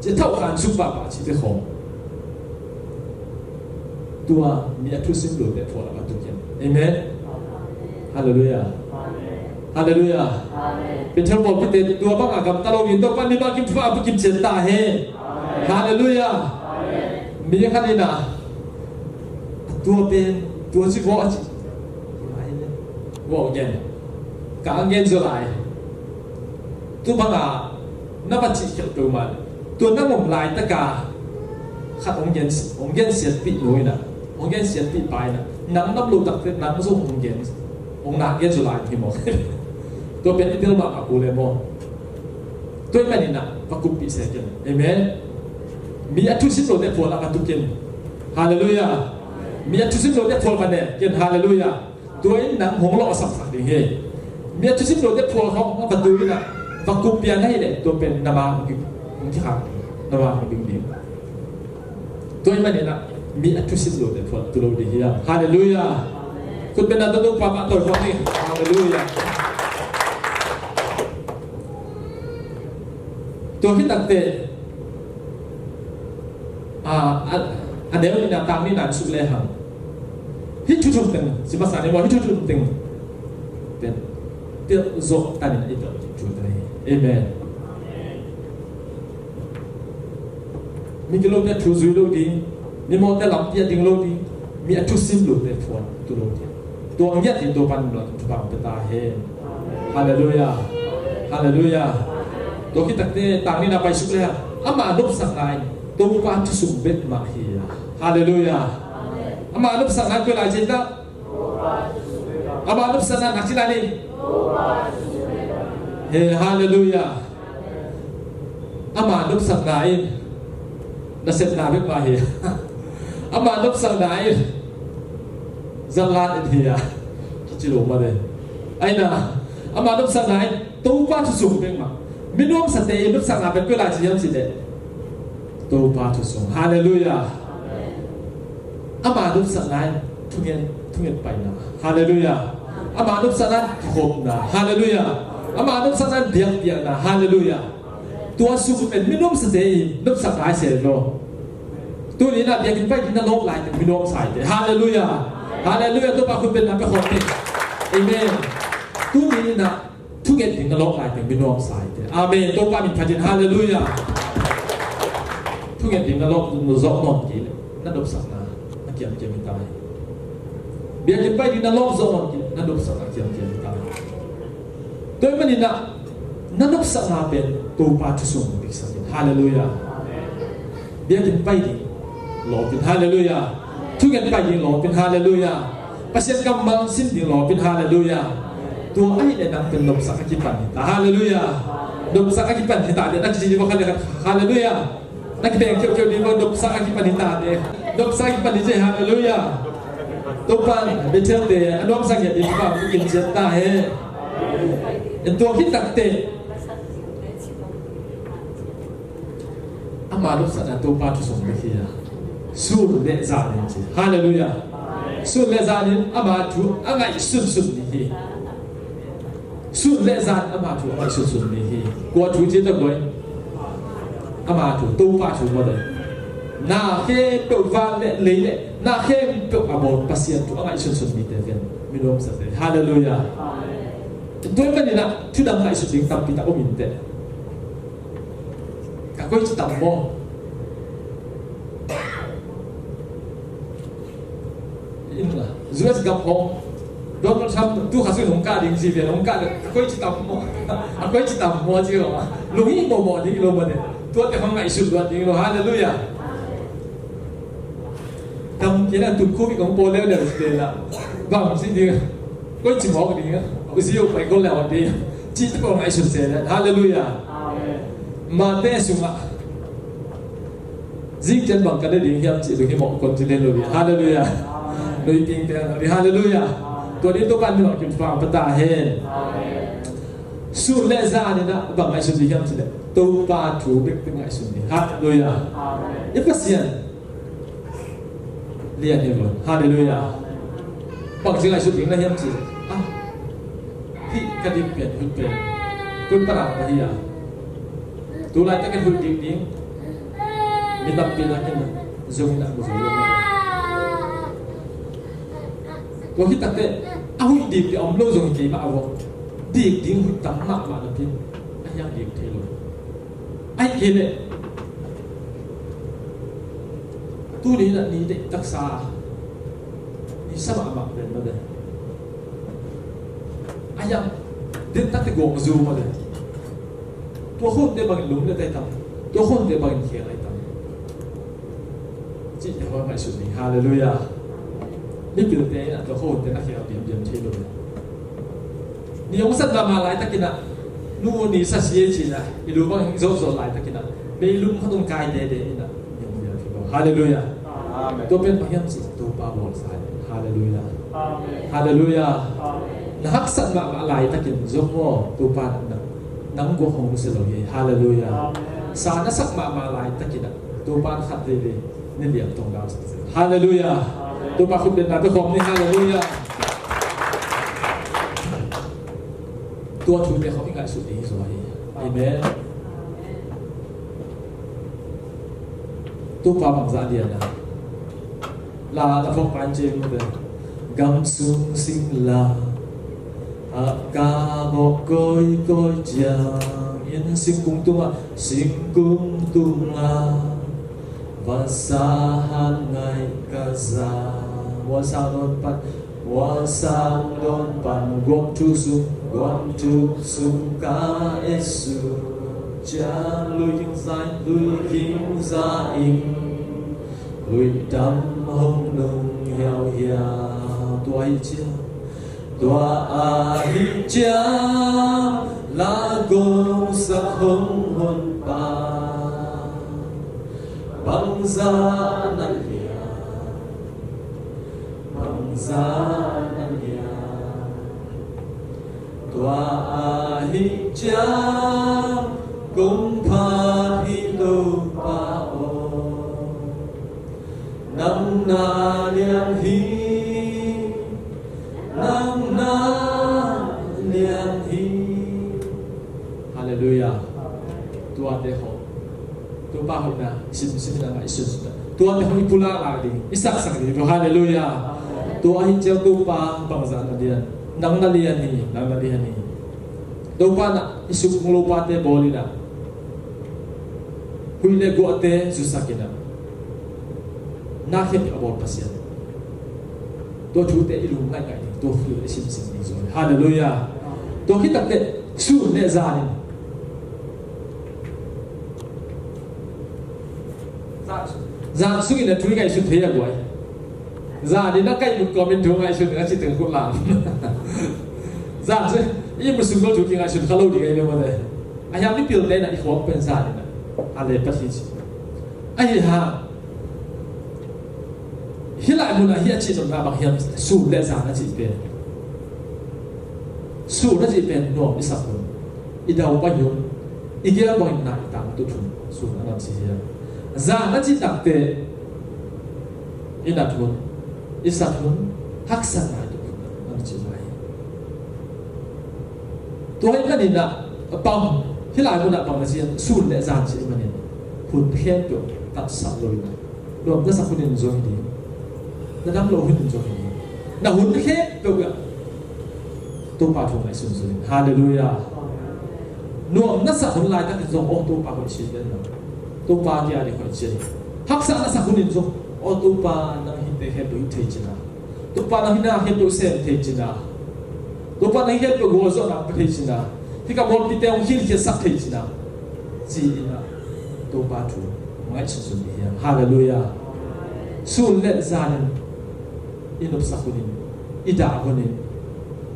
S4: จะเท่ากันสุภาพจีเดินของตัวมีทุกสิ่งโลเด็ดทั่วมาตุเย็นเอเมนฮาเลลูยาฮาเลลูยาเป็นชาวบอกพิเศษตัวบ้างอะกับตลอดยินตัวปันนี้บ้างกินฟ้ากินเจตตาเฮฮาเลลูยามีขั้นนี้นะตัวเป็นตัวที่ว่าจีว่าเย็นการเย็นจะไหลตัวบางอ่ะนับจิตเขียวตัวมันตัวนั่งมลายตะกาขัดองเย็นเสียปีลุยนะองเย็นเสียปีไปนะน้ำลูกตักน้ำสู้องเย็นหนักเย็นจะไหลที่หมดตัวเป็นอินเดียมากกูเลยมองตัวเป็นนี่นะวักุปีเสียกันเอเมนมีอัตุสิโรเดฟอลอาตุกินฮาเลลูยามีอัตุสิโรเดฟอลกันเนี่ยกินฮาเลลูยาตัวนี้หนังหงส์หล่อสักดีเฮมีอัตุสิโรเดฟอลเขาประตูนี่นะวักุปีอันนี้เนี่ยตัวเป็นนามาของที่ขาดนามาของดิ่งดิ่งตัวนี้นี่นะมีอัตุสิโรเดฟอลตัวเราดีเฮียฮาเลลูยาคุณเป็นนักดนตรีปาปะตัวคนนี้ฮาเลลูยาตัวที่ตั้งแต่อันเดียวนี่นะตามนี่นั่นสุดเลยฮะฮิตชุดตึงสิมาสานนี่ว่าฮิตชุดตึงเป็นเดี๋ยวโซ่ตานี่นะอีกตัวชุดเลยเอเมนมีกิโลเนี่ยทุจุยโลดีมีโมเดลลำเตียดิ้งโลดีมีอัตุสิมโลเดฟอนตัวโลดีตัวอันนี้ที่ตัวปันบลัดทุบางเป็นตาเฮฮาเลลูยาฮาเลลูยาตัวที่ตั้งแต่ตามนี่นะไปสุดเลยอามานุบสักนายตัวปานที่สุเบ็ดมาเฮียฮาเลลูยาอามานุบสักนายเป็นอะไรจีน่าอามานุบสักนายนักจีน่านี่เฮฮาเลลูยาอามานุบสักนายนักเสพนาเบ็ดมาเฮียอามานุบสักนายจัลลานเฮียคิดจิโร่มาเลยไอ้น่ะอามานุบสักนายตัวปานที่สุเบ็ดมามินวมสเตย์นุบสักนายเป็นเวลาจีนสิเดตัวปาทุสงฮาเลลูยาอามานุสักนายทุกเย็นไปนะฮาเลลูยาอามานุสักนายขบนะฮาเลลูยาอามานุสักนายเบียกนะฮาเลลูยาตัวสุขเป็นมินวมสเตย์นุบสักนายเสร็จแล้วตัวนี้นะเบียกินไปกินนรกหลายมินวมใส่ฮาเลลูยาฮาเลลูยาตัวปาคุณเป็นนักเป็นคนเป็นเอเมนตัวนี้นะทุกเย็นถึงนรกหลายมินวมใส่อาเมนตัวปามีพระเจ้าฮาเลลูยาทุกอย่างที่นรกนรกนอนกี่นั่นดบสักนานักเกี่ยวไม่ตาย biar kita di dalam zaman kita nadop sangat kiam kita. Tuh mana nak nadop sangat ben tuh patu sung bisa. Haleluya. Biar kita di lopin haleluya. Tuh kita di lopin haleluya. Pasien kambang sin di lopin haleluya. Tuh ay na nang pinlop sa kakipan kita. Haleluya. Dop sa kakipan kita ada nak jadi bakal haleluya. Nak kau di dop sa kakipan kita ada. Dop sa kakipan itu haleluya. Topan betul deh. Anu apa saja di bawah mungkin cerita he. Itu kita te. Amal sana topan tu semua dia. Sur lezanin je. Haleluya. Sur lezanin amal tu angai sun ni. Sur lezan amal tu angai sun ni. Gua tu je tak boleh. Amal tu topan tu boleh. Na ke topan le le. Na ke topan pasien tu angai sun ni dia. Minum sahaja. Haleluya. Tuan mana nak tu dah angai sun ni tapi tak minta. Kakoi cerita mo. Inilah, zuas gampang. Donald Trump tu hasil hongkar di sini, hongkar. Kakoi cerita mo. Kakoi cerita mo je lo. Lungi mo di lo mana. Tuan te hangai isu tuan di lo. Haleluya. Kamu kira tu kubi kamu boleh dah setelah. Bang sini dia. Koi cuma dia. Usia apa kau lewat dia. Cerita kau hangai isu setelah. Haleluya. Mate sunga zik jan bang kada ding hiam chi lu hi mo kon jile lu haleluya lui ting te lu haleluya to ni to kan no kin fa pata hen sur le za ni na bang ai su hiam chi le to pa thu bek te ngai su ni haleluya e pasian lian ni lo haleluya bang jing ai su ding na hiam chi ah hi kadim pen hu pen kun para pa hi ya tulad ka kan ding minap pinakin zong na muzulong ko kita te ahu dik di omlo zong ki ma awo dik ding hu tam ma ma na pin ayang dik thelo ai kele tu ni na ni de taksa ni sama ma ben ma de ayang din ta te gong zu ma deตัวคนเดียวบางหลุมเลยได้ทำตัวคนเดียวบางเขียนอะไรทำจิตใจว่าไม่สุดนี่ฮาเลลูยานี่เป็นเรื่องนะตัวคนเดียวนักเขียนเดียมที่เลยนี่องค์สัตว์มาหลายตะกินะนู่นนี่สัตว์เสียจีนะไม่รู้ว่าโซ่หลายตะกินะไม่รู้เขาต้องการเด็ดๆนะยังไม่ได้ที่บอกฮาเลลูยาตัวเป็นพยายามสิตัวปาบอลสายฮาเลลูยาฮาเลลูยานักสัตว์มาหลายตะกินโซ่ตัวปานะนังกหงสิโลยฮาเลลูยาสารสักมาลายตะกินะตัวบ้านขัดเลยนี่เลี้ยงตรงดาวสักสิฮาเลลูยาตัวบ้านคุณเป็นนาตัวของนี่ฮาเลลูยาตัวทุนเนี่ยเขาเป็นการสุดที่สวยเอเมนตัวฟ้าบังซาเดียนะลาละฟงปานเจมเลยกำสุงสิงลาca một cõi cõi giang yên sinh cung tung và xa hàng ngày cả già wa sang đón pan gom tu sum ca esu cha lui kinh ra in lui đam hồng nung heo hia tuổi chia Tua ahija lagu sahung hun pa bangsa nalia Tua ahija kumpa hilu pa o nam na liang hi Haleluya. Tuhan deho. Tuhan bahut na isin na isus. Tuhan deho ipula lagi. Isak sak di. Haleluya. Tuhan hijau tupa bangsa nadian. Nang nalian ni. Tuhan na isuk nglupa te boli na. Huile go te susakina. Nakit abor pasien. ตัวชูเตอิลุงง่ายๆตัวฟิวได้ชิมสิ่งนี้ส่วนฮาเลลูยาตัวคิดตั้งแต่สู้เนซานิจานสุกินทุยไงสุดเทียบวยจานนี่นักไก่บุกกอมินทุงไงสุดนักจิตถึงคนหลังจานสิยิ่งมันสุกก็ถูกยังไงสุดเขาเล่าดีไงเนี่ยมันเลยไอ้ยามนี่เปลี่ยนเลยนะอีกคนเป็นจานนี่นะอะไรประสิทธิ์ไอ้ฮะฮิลามุนาฮิอาชิจนนาบางฮิมสู้เล่จานนั่นจิเป็นสู้นั่นจิเป็นนวมอิสักคนอีดาวปยุนอีเกี่ยวกับอินนาตามตุทุนสู้นั่นจิจานนั่นจิตักเตอินัทุนอิสักคนฮักษานาตุทุนนั่นจิไรตัวนี้ก็นี่นะปั๊มฮิลามุนาปั๊มนั่นจิสู้เล่จานจิมันเนี่ยหุ่นเพี้ยนตัวตัดสับเลยนะรวมนั่นสักคนนี่จงดีนั่นน้ำโลหิตจงดีนั่นหุ่นเพี้ยนตัวตัวปาทุงไอสุนสุนฮาเลลูยานวมนั่นสักคนลายตั้งแต่จงโอ้ตัวปาคนชีเดนตัวปาที่อะไรคนชีฮักษานั่นสักคนนี่จงโอ้ตัวปานั่งหินเตะเฮตุอิเทจินะตัวปานั่งหินน่ะเฮตุเซนเทจินะตัวปานั่งเฮตุโกโซนับเทจินะที่กับคนที่เตะองหินเกี่ยสักเทจินะจีนะตัวปาทุงไอสุนสุนดีฮาเลลูยาสู้เล่นจานอินุปสักคนนี่อิดาคนนี่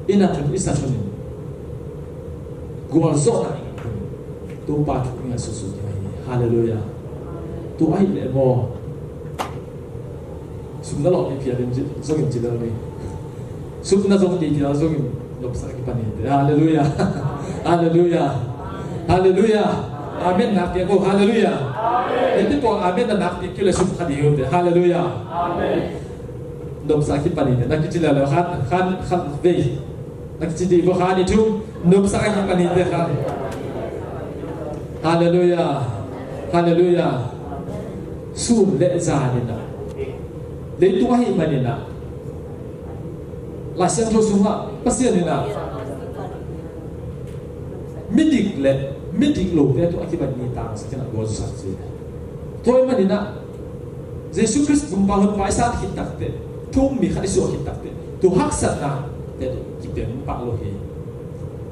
S4: อินาทุนอิสัทุนกัวโซนาอิคนตัวปาทุกอย่างสุดๆอย่างนี้ฮาเลลูยาตัวไอ้เล่โมสุนทรนี่เพียงส่งอินจิเลนี่สุนทรส่งดีที่เราส่งอินลบสักกี่ปันนี่ฮาเลลูยาฮาเลลูยาฮาเลลูยาอาเมนนักเดียวก็ฮาเลลูยาเห็นที่ตัวอาเมนนักเดียวก็เลยสุนทรดีอยู่แต่ฮาเลลูยาลบสักกี่ปันนี่นักจิเลแล้วขันเวนักจิตวิญญาณitu nubsakan panite kan haleluya haleluya sun le zanina le tuahi manina la siang lo sunga pasianina midik lo te to akibat ni tang sakina go sakji toy manina Jesus Christ bumbahon paisa hitakte tum mi khadisu hitakte tu haksat na te kipeng pak lohi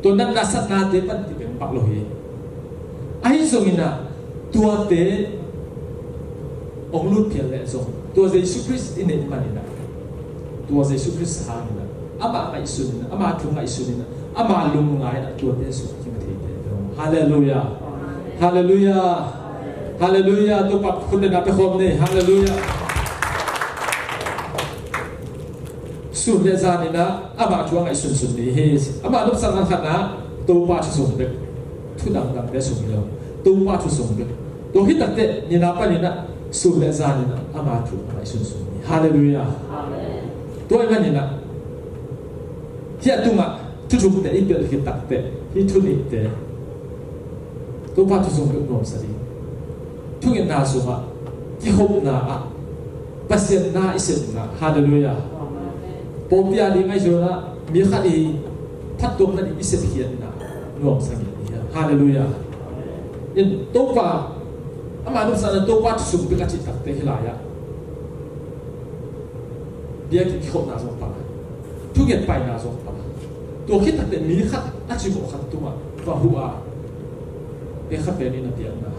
S4: to nan nasat na te pan kipeng pak lohi ai zongina tua te onglut phial le zong tua Jesus Christ in it manina tua Jesus Christ hangina ama ai sunina ama thunga isunina ama lung ngai na tua te su ki ma the te hallelujah hallelujah hallelujah to pat khun na pe khom ne hallelujahสุนเดซานินะอามาช่วงไอสุนสุนนี่เฮสอามาลุกสังขารนะตัวป้าชุส่งเด็กทุดังดังเดส่งเดียวตัวป้าชุส่งเด็กตัวฮิตตัดเตนี่นับไปนี่นะสุนเดซานินะอามาช่วงไอสุนสุนนี่ฮาเลลูยาตัวไอ้นี่นะเฮียตุงะทุจุกเตอีเปิลฮิตตัดเตฮิทุนิเตตัวป้าชุส่งเด็กนอมสรีทุกอย่างน่าสุขะที่หบน่าอะปัสเซียนน่าอิเซนน่าฮาเลลูยาปมพิอาดีไงโจนะมีขัดีทัดตัวนั้นอิสเพียนนะรวมสังเกตนี้ฮาเลลูยายันตัวป้าอามานุสานตัวป้าสุขเป็นการจิตตักเตะหลายะเบียกิขบนาสงป้าทุกอย่างไปนาสงป้าตัวคิดตักเตะมีขัดอาชีพขัดตัวว่าหัวเป็นขัดเป็นนี่นะเบียนะ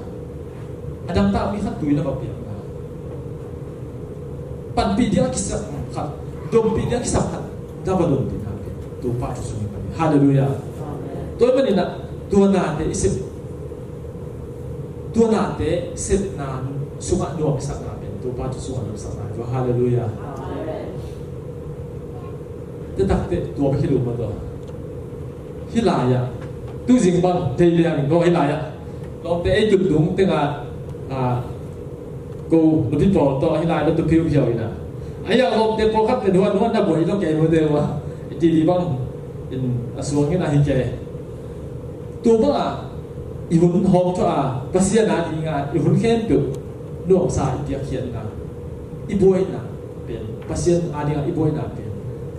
S4: อาดัมตามีขัดตุยนะเบียนะปันปีเดียวกิสักขัดdompet dia kisah dapat dompet apa tu pacu sungai pani haleluya tu mana nak tu nate isip tu nate isip nan sungai dua kisah napen tu pacu sungai dua kisah napen haleluya tetapi tu apa hidup betul hilaya tu jingbang teliang go hilaya lo te itu dung tengah go lebih pol to hilaya tu piu-piu ina ayah lom te pokat te dua na boy lo ke mo de wa ti di bang in asuang na hi ke tu ba ihun hom cho pasia na di nga ihun khen pu no sa ti khian na i boy na pen pasia ani nga i boy na pen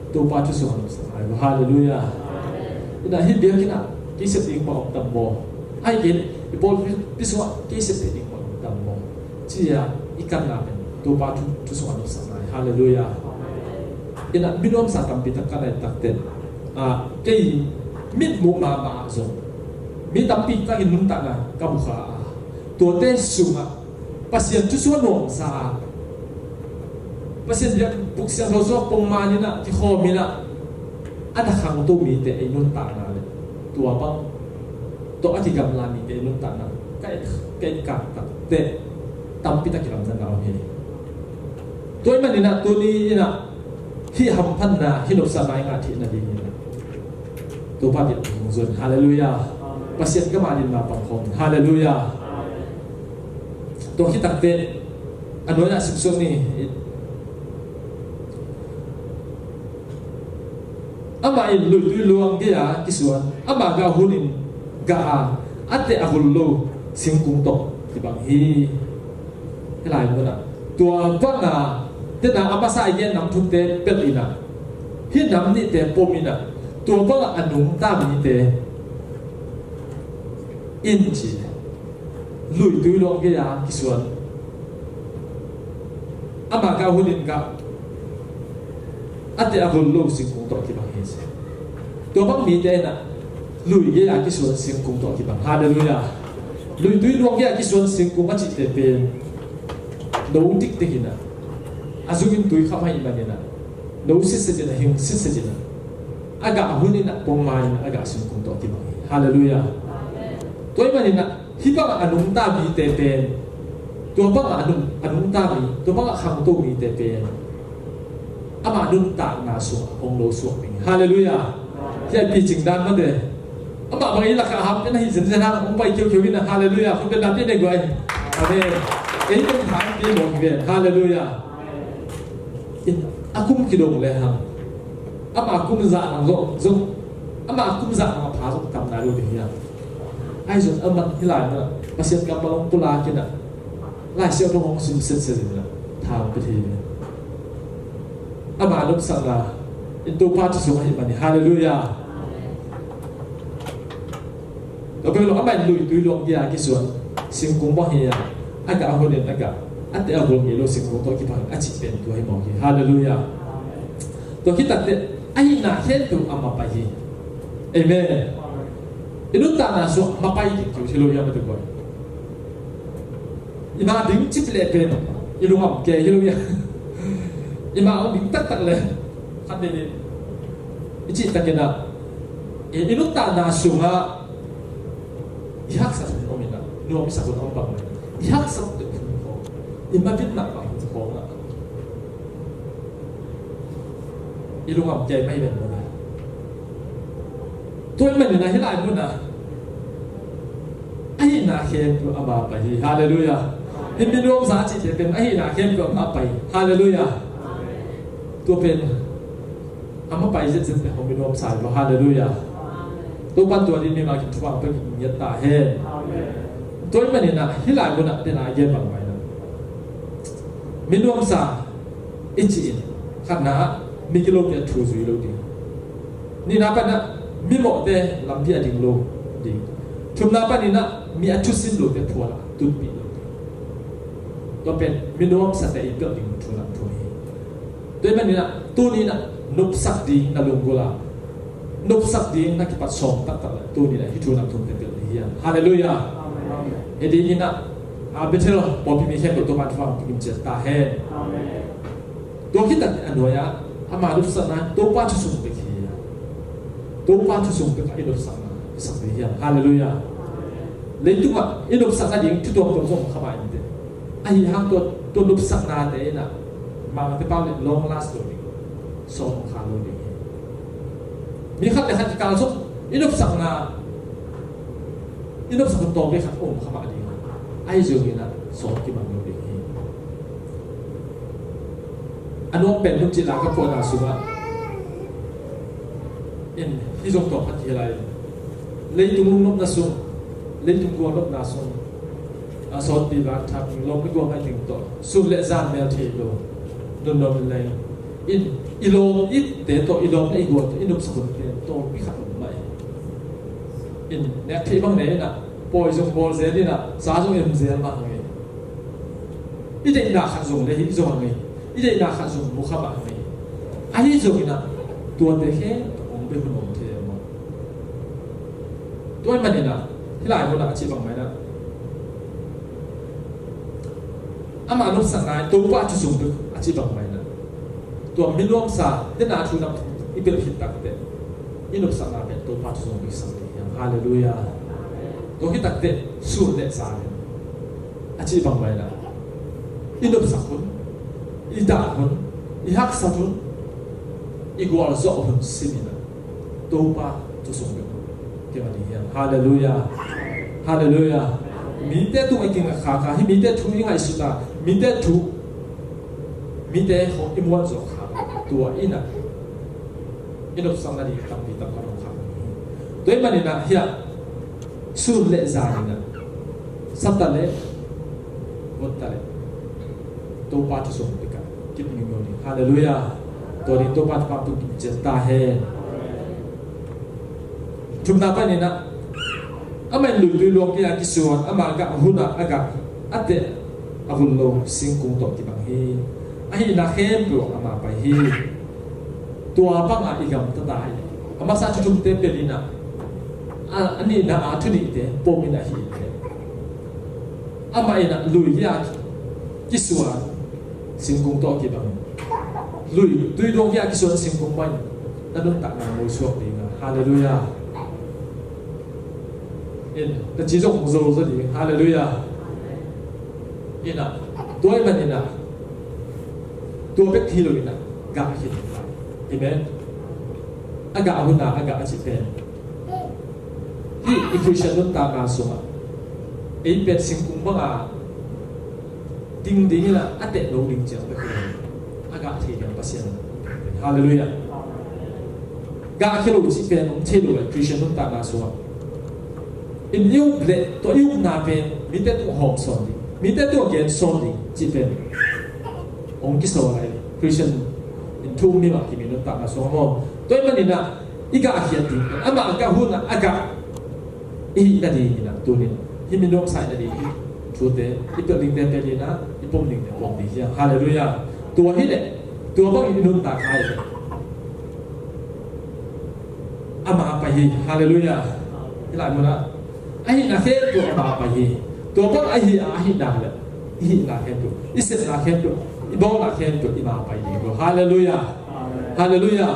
S4: tu pa chu so sa hallelujah ina hi bia kina ki se ting ba tam mo ai gen i bol piswa ki se ting ba tam mo chi ya ikan na pen tu pa chu so sa hallelujah ina minom sa tampi takanay takten kay mit mo mama zo mi tampi ta inun ta na kamukha to te sunga pasien tu so no sa pasien dia buksia so pong mani na ki khomi na ada khang to mi te inun ta na le tua bang to ati gam la mi te inun ta na kai ka ta te tampi ta kiram na na he toy manina to ni na hi ham phan na hi no sa mai nga thi na di ni to pa bi zon hallelujah pasien ka ma din na pang khom hallelujah to hi tak te ano na sipso ni ama in lu luang ge ya kisuan ama ga hunin ga ate agullo singkung to ti bang hi lai mo na tua pa na te na ama sa yen nam thun te pelina hi nam ni te pomina tua pa anung ta mi te in chi lui tu long ge ya kisuan ama ga hunin ga ate agullo singkung to ti bang hi tua bang mi te na lui ge ya kisuan singkung to ti bang hallelujah lui tu long ge ya kisuan singkung ma chi te pen no dik te hina azugin tui khamai manina no sisajina him sisajina aga hunina pongmain aga singkung to ti bang hallelujah amen toy manina hiba anung ta bi te pen to ba anung ta bi to ba khang to mi te pen ama dun ta na su ong lo su ping hallelujah ya pi jing dan ma de ama bang ila ka ham na hi zin zin ha ong pai keu keu na hallelujah ku ben da ti de goi amen ấy cũng phải đi một việc hallelujah akum kidong le ham ama akum za nang zo ama akum za nang pha zo kam na lo de ya ai zo aman hilai na pasien kam balong pula kina lai sia to hong sim set set na tha pe thi ama lo sa la into pa tu so hi mani hallelujah lo pe lo ama lui tu lo ya ki suan sim kum ba hi ya aga aholen aga ate agol ngelo singkung to ki pang achi pen tu hai mo ki hallelujah to kita te ai na hen tu ama pa hi amen inu ta na so ma pa hi ki thilo ya ma tu ko ima ding chit le pen ilu ngam ke hilu ya ima o ding tak tak le khat de ni ichi takena inu ta na so nga ihak sa no mina no mi sa ko no ba ihak sa tu ko imagine na ba ko nga ilungam jay mai ben na toy man na hilai mo na ai na khem ko aba pa hi hallelujah himbinom sa chi te pen ai na khem ko ma pai hallelujah to pen ama pai je chen pe himbinom sa lo hallelujah to pan to din ni ma ki thwa pe ki ta he amen toy man na hilai mo na te na ye bang mai na minum sa ichi khana mi kilo pia thu zui lo di ni na pa na mi mo te lam pia ding lo di thum na pa ni na mi atu sin lo te thua la tu pi lo to pen minum sa te i pia ding thu la thu hi toy man ni na tu ni na nup sak di na lungola nup sak di na ki pat som tak tak tu ni na hi thu na thum te pia hi hallelujah amen edi ni na a betel po pi mi he ko to ma fa ki mi ta he amen to kita anoya ama lu sana to pa chu sung pe ki to pa chu sung pe ka ilu sana sa pe ya hallelujah le tu ma ilu sana ding tu to to song kha ba ni de ai ha to lu sana de na ma te pa le long last lo ni so kha lo ni mi khat le khat ka so ilu sana to be khat om kha ba ni ai zo ni na so ki ba lo ni anong pen lúc chỉ là các phụ nữ suma in hi giống tổ phát hiện lại lấy tung lúc na sum lấy tung quang lúc na sum sốt bị bạc tháp lúc cái quang hay tiếng tổ sum lệ gian mèo thì đồ đồn đồn lên in ilom ít để tổ ilom này guột in lúc sập tiền tổ bị khát mày in nét thì bằng này nè bồi dùng bồi dễ đi nè giá dùng em dễ mà người ít định là khát dùng để hít dùng người 이제 나 가서 못 가봐. 아이 ai rồi na tua để khi ông biết không thế mà tôi mà nè thế lại một là chỉ bằng máy đó ama lúc sáng nay tôi qua chỉ dùng được chỉ bằng máy đó tôi mình luôn sa thế nào chú nằm ít biết hiện tại thế in lúc sáng nay tôi qua chỉ dùng được sáng nay hallelujah tôi hiện tại thế suốt thế sáng chỉ bằng máy đó in lúc sáng hun in đã hun in hắc sáng hun igual rõ hun simina tôi qua chỉ dùng được cái mà đi hallelujah hallelujah mình để tụi anh kinh khá khá, mình để tụi anh sự ta, mình để họ im quan trọng khá, tụi ina, ina sang là đi tam cái khá, tụi mình nè hiện, suy lệ dài nè, sắp ta lệ, một ta lệ, tụi ba chú sống được cả, kịp nhiều đi, hallelujah, tụi ba chú tụi chết ta hè, chúng ta phải nè. Amen lùi luộc kia cái suan, ama gak huna agak ate ahun lo singkung to ti bang hi, ahi na khem lo ama pai hi, tua bang a igam ta dai, ama sa chu te pelina, ani na a thuni te pomina hi te, ama ina lùi kia cái suan singkung to ki bang, lùi luộc kia cái suan singkung bang, ta don tak na mo suak đi hallelujah. Ta chỉ dùng dầu rồi đi, hallelujah. Ina, tôi mình ina, tôi biết thi rồi ina, gạo hiện, amen. Aga ahuna, aga achipen. Hi equation nun ta na suma. Ei pet singkung banga, ding ding ina, ate no ding jang betul. Aga thi yang pasien, hallelujah. Gạo kilo achipen, thi rồi equation nun ta na suma. In yêu lệ tôi yêu na bên mình để tôi học son đi mình để tôi kiến son đi chỉ bên ông cái số này Christian in thu mi mà thì mình nó tạm là số một tôi mà nè iga hiện đi ama aga hun aga i là đi nè tôi nè thì mình đông sai là đi chú thế ít tự linh đen đi nè ít bom linh đen bom đi hallelujah tôi hết đấy tôi bao nhiêu nôn ta khai ama phải hallelujah lại một lần ahi na khen tu apa apa hi tu apa ahi dah le ahi na khen tu isep na khen tu ibong na khen tu ima apa hi hallelujah hallelujah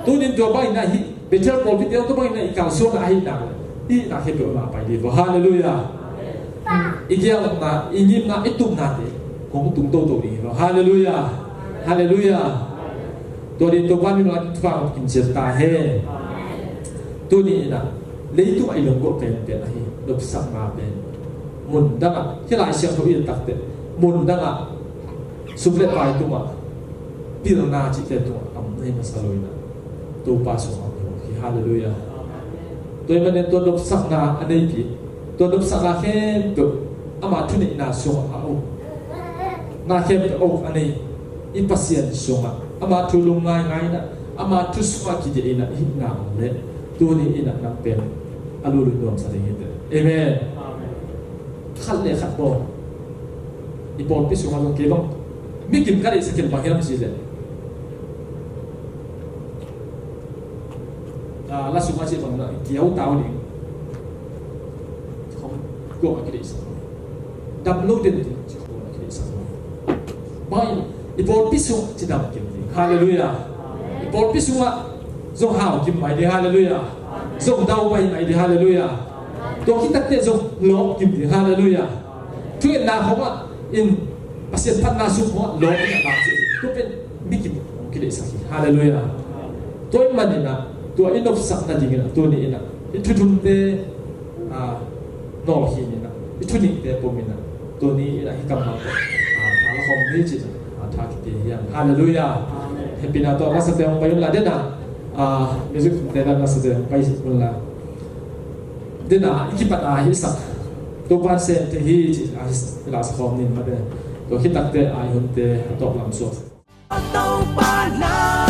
S4: tu nin tu apa ina hi better call video tu apa ina ikau so na ahi na khen tu ima apa hi hallelujah igial na inim na itum na te kong tung to to ni hallelujah hallelujah tu nin tu apa ni la fa kin ta he tu ni na lấy tụi ai lồng gỗ bền bền này đập sập mà bền muốn đang à cái lại xem thôi yên tắc tệ muốn đang à sụp lệ bài tụi mà bây giờ na chỉ lệ tụi ẩm nên mà sao rồi na tụi ba số họ thì hallelujah tôi mà nên tôi đập sập na anh ấy kì tôi đập sập na khen tụi ama thu nị na số họ na khen tụi anh ấy ít pasien số mà ama thu lung ngay ngay na ama thu số kì gì na ít na lệ tôi ni ina nak pen alu lu dom sa ringi te amen khal le khat bo ipol pi sunga long ke bang mi kim kari sa ken bahiram si le la sunga si bang na kiau tao ni không go ma kiri sa dam lo den ti ko ma kiri sa bai ipol pi sunga ti dam kim hallelujah ipol pi sunga dùng hào kim mày đi hallelujah dùng đau bay mày đi hallelujah tôi khi tắt tiền dùng lỗ kim đi hallelujah chuyện nào không ạ in bác sĩ phát na sụp họ lỗ cái nào gì tôi bên biết kim cái đấy sao hallelujah tôi mà nè tôi in đọc sắc là gì nè tôi nè ít chút chút thế nọ hi nè ít chút nhị thế bố mình nè tôi nè là cái cầm nào thằng nó không biết gì thằng cái gì hallelujah happy na tôi rasa tayong bayon la din music dela na sa pai mula dina ikipat hisak to pan se te hi la sa khom nin ma de to hitak te ai hun te top lam so
S1: tàu ba na